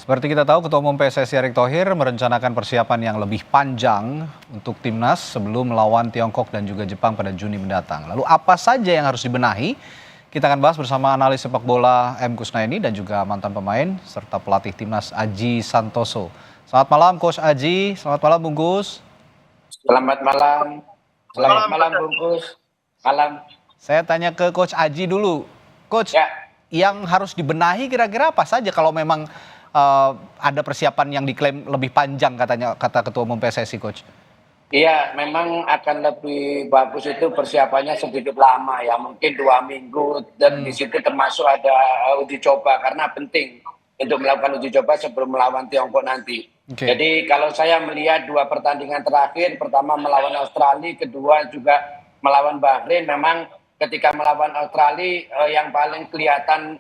Seperti kita tahu, Ketua Umum PSSI Erick Thohir merencanakan persiapan yang lebih panjang untuk timnas sebelum melawan Tiongkok dan juga Jepang pada Juni mendatang. Lalu apa saja yang harus dibenahi? Kita akan bahas bersama analis sepak bola M. Kusnaini dan juga mantan pemain serta pelatih timnas Aji Santoso. Selamat malam Coach Aji, selamat malam Bungkus. Selamat malam. Selamat malam Bungkus. Malam. Saya tanya ke Coach Aji dulu. Coach, Ya. yang harus dibenahi kira-kira apa saja kalau memang ada persiapan yang diklaim lebih panjang kata Ketua Umum PSSI, Coach? Iya, memang akan lebih bagus itu persiapannya sedikit lama ya, mungkin 2 minggu dan di situ termasuk ada uji coba karena penting untuk melakukan uji coba sebelum melawan Tiongkok nanti. Okay. Jadi kalau saya melihat 2 pertandingan terakhir, pertama melawan Australia, kedua juga melawan Bahrain, memang ketika melawan Australia yang paling kelihatan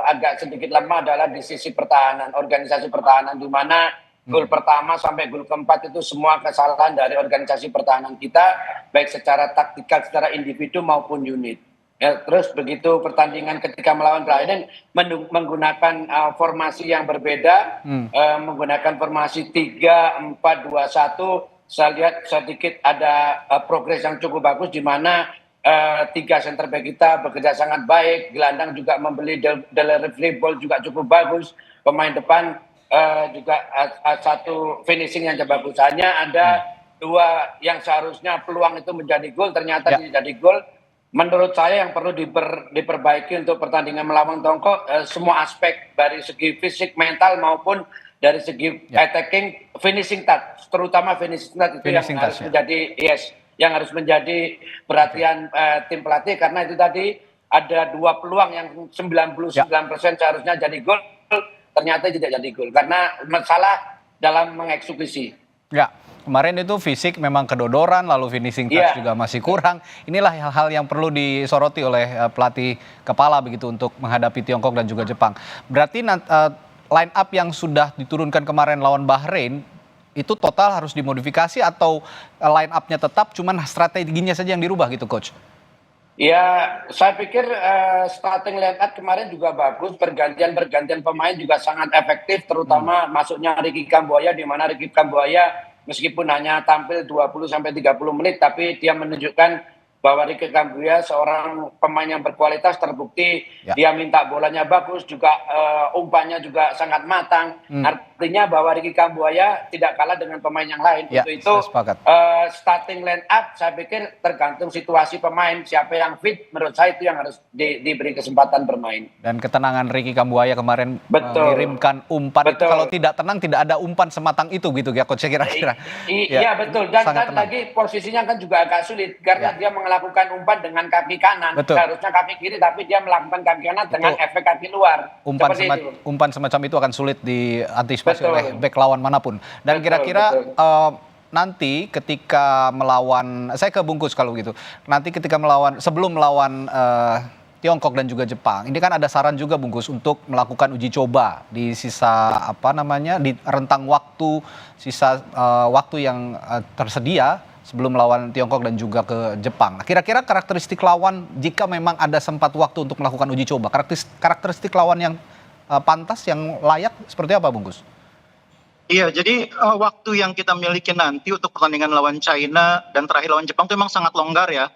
agak sedikit lemah adalah di sisi pertahanan, organisasi pertahanan, di mana gol pertama sampai gol keempat itu semua kesalahan dari organisasi pertahanan kita, baik secara taktikal, secara individu maupun unit. Ya, terus begitu pertandingan ketika melawan Bahrain menggunakan formasi yang berbeda, menggunakan formasi 3-4-2-1, saya lihat sedikit ada progres yang cukup bagus di mana 3 center back kita bekerja sangat baik, gelandang juga membeli delivery ball juga cukup bagus, pemain depan juga satu finishing yang bagus. Hanya ada 2 yang seharusnya peluang itu menjadi gol, ternyata tidak jadi gol. Menurut saya yang perlu diperbaiki untuk pertandingan melawan Tiongkok, semua aspek dari segi fisik, mental maupun dari segi attacking, finishing touch, terutama finishing touch itu yang harus menjadi yang harus menjadi perhatian tim pelatih, karena itu tadi ada 2 peluang yang 99% seharusnya jadi gol, ternyata tidak jadi gol karena masalah dalam mengeksekusi. Ya, kemarin itu fisik memang kedodoran, lalu finishing touch juga masih kurang. Inilah hal-hal yang perlu disoroti oleh pelatih kepala begitu untuk menghadapi Tiongkok dan juga Jepang. Berarti line up yang sudah diturunkan kemarin lawan Bahrain itu total harus dimodifikasi atau line up-nya tetap, cuman strateginya saja yang dirubah gitu, Coach? Ya, saya pikir starting line up kemarin juga bagus, pergantian pemain juga sangat efektif, terutama masuknya Ricky Kambuaya, di mana Ricky Kambuaya meskipun hanya tampil 20-30 menit, tapi dia menunjukkan bahwa Ricky Kambuaya seorang pemain yang berkualitas, terbukti dia minta bolanya bagus, juga umpannya juga sangat matang. Artinya bahwa Ricky Kambuaya tidak kalah dengan pemain yang lain. Untuk itu starting line up saya pikir tergantung situasi pemain, siapa yang fit, menurut saya itu yang harus diberi kesempatan bermain. Dan ketenangan Ricky Kambuaya kemarin mengirimkan umpan itu, kalau tidak tenang tidak ada umpan sematang itu gitu ya, Coach, kira-kira. Iya betul, dan lagi posisinya kan juga agak sulit karena dia melakukan umpan dengan kaki kanan, seharusnya kaki kiri, tapi dia melakukan kaki kanan dengan efek kaki luar. Umpan semacam itu akan sulit diantisipasi oleh bek lawan manapun. Dan kira-kira nanti ketika melawan, saya ke Bungkus kalau gitu, nanti ketika sebelum melawan Tiongkok dan juga Jepang, ini kan ada saran juga Bungkus untuk melakukan uji coba di sisa di rentang waktu, waktu yang tersedia sebelum melawan Tiongkok dan juga ke Jepang. Nah, kira-kira karakteristik lawan jika memang ada sempat waktu untuk melakukan uji coba, karakteristik lawan yang pantas, yang layak seperti apa, Bungkus? Iya, jadi waktu yang kita miliki nanti untuk pertandingan lawan China dan terakhir lawan Jepang itu memang sangat longgar ya.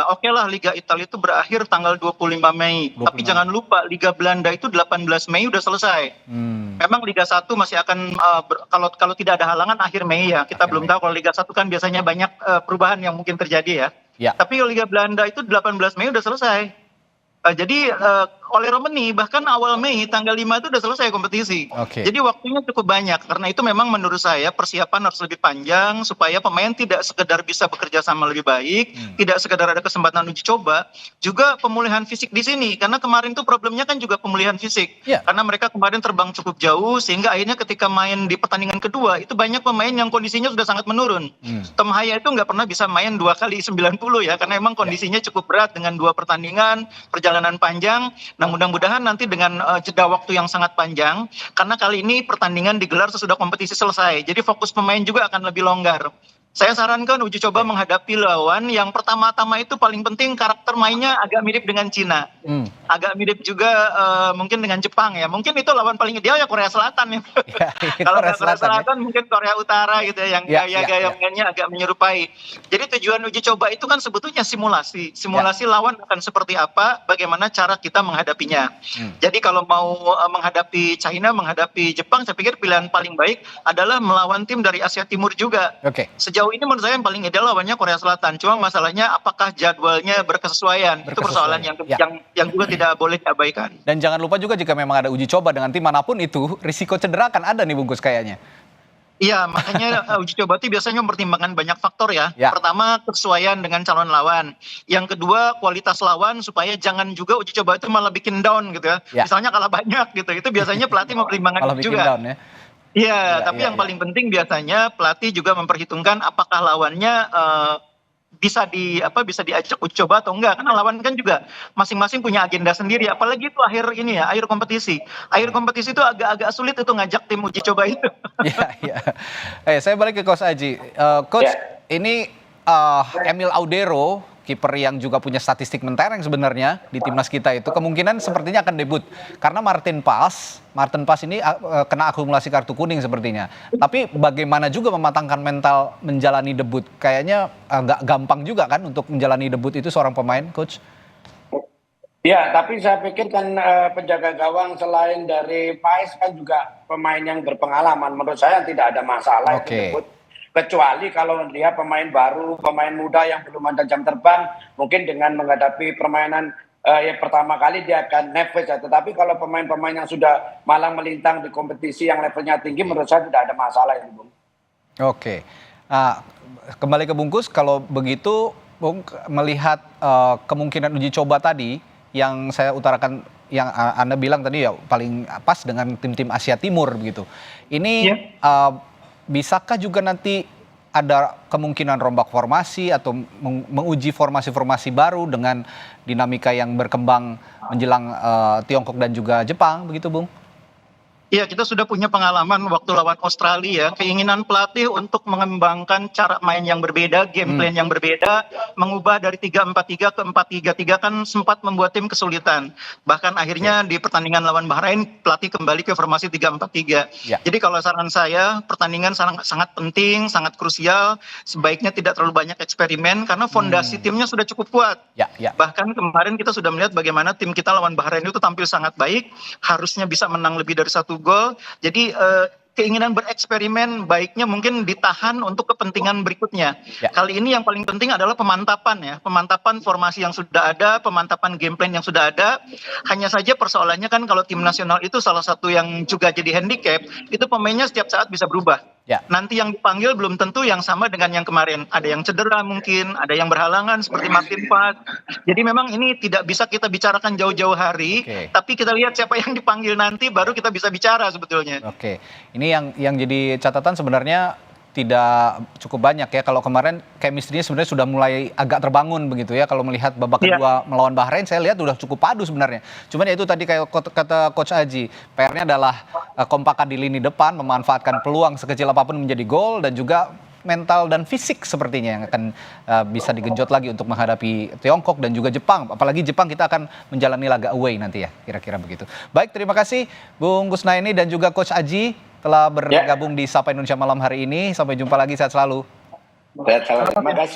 Oke lah, Liga Italia itu berakhir tanggal 25 Mei. Tapi jangan lupa Liga Belanda itu 18 Mei udah selesai. Memang Liga 1 masih akan, kalau tidak ada halangan akhir Mei ya. Kita belum tahu, kalau Liga 1 kan biasanya banyak perubahan yang mungkin terjadi ya. Tapi Liga Belanda itu 18 Mei udah selesai. Jadi oleh Romani bahkan awal Mei tanggal 5 itu udah selesai kompetisi. Jadi waktunya cukup banyak. Karena itu memang menurut saya persiapan harus lebih panjang supaya pemain tidak sekedar bisa bekerja sama lebih baik, tidak sekedar ada kesempatan uji coba, juga pemulihan fisik di sini. Karena kemarin tuh problemnya kan juga pemulihan fisik. Karena mereka kemarin terbang cukup jauh sehingga akhirnya ketika main di pertandingan kedua itu banyak pemain yang kondisinya sudah sangat menurun. Tom Haya itu nggak pernah bisa main 2 kali 90 ya, karena memang kondisinya cukup berat dengan 2 pertandingan, perjalanan panjang. Nah, mudah-mudahan nanti dengan jeda waktu yang sangat panjang, karena kali ini pertandingan digelar sesudah kompetisi selesai, jadi fokus pemain juga akan lebih longgar. Saya sarankan uji coba menghadapi lawan yang pertama-tama itu paling penting karakter mainnya agak mirip dengan Cina. Agak mirip juga mungkin dengan Jepang ya. Mungkin itu lawan paling ideal ya Korea Selatan ya. Kalau nggak Korea Selatan mungkin Korea Utara gitu ya, yang gaya mainnya agak menyerupai. Jadi tujuan uji coba itu kan sebetulnya simulasi. Simulasi lawan akan seperti apa, bagaimana cara kita menghadapinya. Jadi kalau mau menghadapi China, menghadapi Jepang, saya pikir pilihan paling baik adalah melawan tim dari Asia Timur juga. Sejauh ini menurut saya yang paling ideal lawannya Korea Selatan. Cuma masalahnya apakah jadwalnya berkesesuaian. Itu persoalan yang juga tidak boleh diabaikan. Dan jangan lupa juga jika memang ada uji coba dengan tim manapun itu, risiko cedera kan ada nih Bungkus kayaknya. Iya, makanya uji coba itu biasanya mempertimbangkan banyak faktor ya. Pertama, kesesuaian dengan calon lawan. Yang kedua, kualitas lawan supaya jangan juga uji coba itu malah bikin down gitu ya. Misalnya kalah banyak gitu. Itu biasanya pelatih mempertimbangkan itu juga. Down, ya. Iya, tapi yang paling penting biasanya pelatih juga memperhitungkan apakah lawannya bisa diajak uji coba atau enggak, karena lawan kan juga masing-masing punya agenda sendiri, apalagi itu akhir kompetisi itu agak-agak sulit itu ngajak tim uji coba itu. Iya. Saya balik ke Coach Aji. Coach, ini Emil Audero, kiper yang juga punya statistik mentereng sebenarnya di timnas kita itu kemungkinan sepertinya akan debut karena Martin Pas ini kena akumulasi kartu kuning sepertinya. Tapi bagaimana juga mematangkan mental menjalani debut? Kayaknya nggak gampang juga kan untuk menjalani debut itu seorang pemain, Coach? Ya, tapi saya pikir kan penjaga gawang selain dari Pais kan juga pemain yang berpengalaman. Menurut saya tidak ada masalah itu debut. Kecuali kalau dia pemain baru, pemain muda yang belum ada jam terbang, mungkin dengan menghadapi permainan yang pertama kali dia akan nervous ya. Tetapi kalau pemain-pemain yang sudah malang melintang di kompetisi yang levelnya tinggi, menurut saya tidak ada masalah itu, Bung. Oke. Kembali ke Bungkus, kalau begitu Bung melihat kemungkinan uji coba tadi yang saya utarakan, yang Anda bilang tadi ya paling pas dengan tim-tim Asia Timur begitu. Ini bisakah juga nanti ada kemungkinan rombak formasi atau menguji formasi-formasi baru dengan dinamika yang berkembang menjelang Tiongkok dan juga Jepang begitu, Bung? Iya, kita sudah punya pengalaman waktu lawan Australia, keinginan pelatih untuk mengembangkan cara main yang berbeda, game plan yang berbeda, mengubah dari 3-4-3 ke 4-3-3 kan sempat membuat tim kesulitan. Bahkan akhirnya di pertandingan lawan Bahrain, pelatih kembali ke formasi 3-4-3. Jadi kalau saran saya, pertandingan sangat penting, sangat krusial, sebaiknya tidak terlalu banyak eksperimen, karena fondasi timnya sudah cukup kuat. Bahkan kemarin kita sudah melihat bagaimana tim kita lawan Bahrain itu tampil sangat baik, harusnya bisa menang lebih dari 1 gol. Jadi keinginan bereksperimen baiknya mungkin ditahan untuk kepentingan berikutnya. Kali ini yang paling penting adalah pemantapan ya, pemantapan formasi yang sudah ada, pemantapan game plan yang sudah ada. Hanya saja persoalannya kan kalau tim nasional itu salah satu yang juga jadi handicap, itu pemainnya setiap saat bisa berubah. Nanti yang dipanggil belum tentu yang sama dengan yang kemarin. Ada yang cedera mungkin, ada yang berhalangan seperti Martin Pas. Jadi memang ini tidak bisa kita bicarakan jauh-jauh hari, tapi kita lihat siapa yang dipanggil nanti baru kita bisa bicara sebetulnya. Ini yang jadi catatan sebenarnya tidak cukup banyak ya. Kalau kemarin chemistry-nya sebenarnya sudah mulai agak terbangun begitu ya. Kalau melihat babak kedua melawan Bahrain, saya lihat sudah cukup padu sebenarnya. Cuman ya itu tadi kayak kata Coach Aji, PR-nya adalah kompakan di lini depan, memanfaatkan peluang sekecil apapun menjadi gol, dan juga mental dan fisik sepertinya yang akan bisa digenjot lagi untuk menghadapi Tiongkok dan juga Jepang. Apalagi Jepang kita akan menjalani laga away nanti ya, kira-kira begitu. Baik, terima kasih Bung Kusnaini dan juga Coach Aji telah bergabung di Sapa Indonesia malam hari ini. Sampai jumpa lagi, sehat selalu. Terima kasih.